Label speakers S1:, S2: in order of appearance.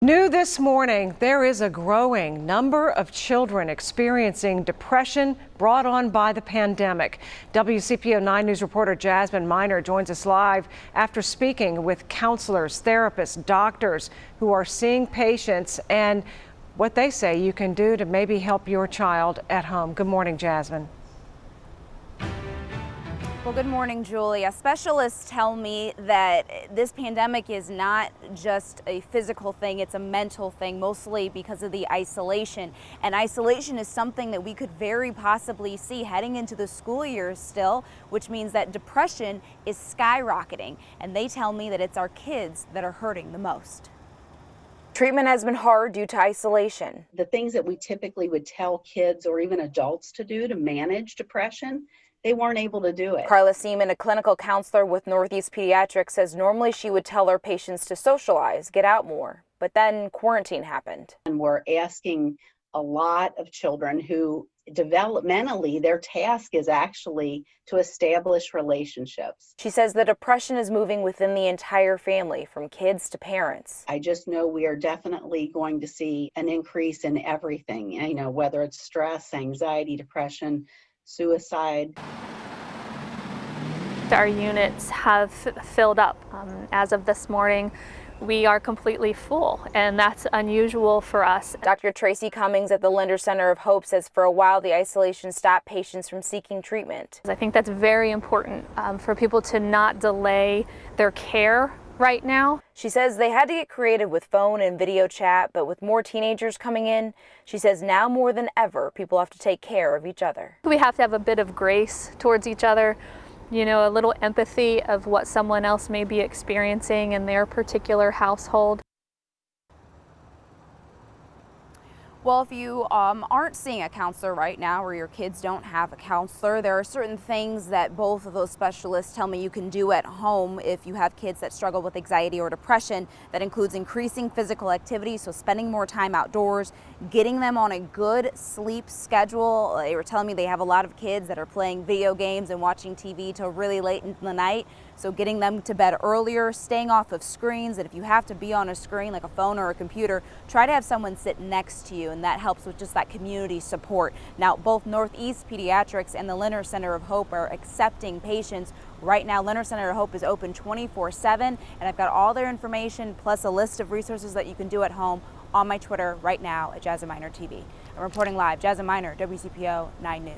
S1: New this morning, there is a growing number of children experiencing depression brought on by the pandemic. WCPO 9 News reporter Jasmine Miner joins us live after speaking with counselors, therapists, doctors who are seeing patients and what they say you can do to maybe help your child at home. Good morning, Jasmine.
S2: Well, good morning, Julia. Specialists tell me that this pandemic is not just a physical thing, it's a mental thing, mostly because of the isolation. And isolation is something that we could very possibly see heading into the school year still, which means that depression is skyrocketing. And they tell me that it's our kids that are hurting the most. Treatment has been hard due to isolation.
S3: The things that we typically would tell kids or even adults to do to manage depression, they weren't able to do it.
S2: CARLA SEEMANN, a clinical counselor with Northeast Pediatrics, says normally she would tell her patients to socialize, get out more, but then quarantine happened.
S3: And we're asking a lot of children who developmentally their task is actually to establish relationships.
S2: She says the depression is moving within the entire family, from kids to parents.
S3: I just know we are definitely going to see an increase in everything, whether it's stress, anxiety, depression, suicide.
S4: Our units have filled up. As of this morning, we are completely full, and that's unusual for us.
S2: Dr. TRACY Cummings at the Linder Center of Hope says for a while the isolation stopped patients from seeking treatment.
S4: I think that's very important for people to not delay their care right now.
S2: She says they had to get creative with phone and video chat, but with more teenagers coming in, she says now more than ever, people have to take care of each other.
S4: We have to have a bit of grace towards each other, a little empathy of what someone else may be experiencing in their particular household.
S2: Well, if you aren't seeing a counselor right now, or your kids don't have a counselor, there are certain things that both of those specialists tell me you can do at home if you have kids that struggle with anxiety or depression. That includes increasing physical activity, so spending more time outdoors, getting them on a good sleep schedule. They were telling me they have a lot of kids that are playing video games and watching TV till really late in the night. So getting them to bed earlier, staying off of screens, and if you have to be on a screen like a phone or a computer, try to have someone sit next to you, and that helps with just that community support. Now, both Northeast Pediatrics and the Linder Center of Hope are accepting patients. Right now, Linder Center of Hope is open 24/7, and I've got all their information plus a list of resources that you can do at home on my Twitter right now at Jasmine Miner TV. I'm reporting live, Jasmine Miner, WCPO 9 News.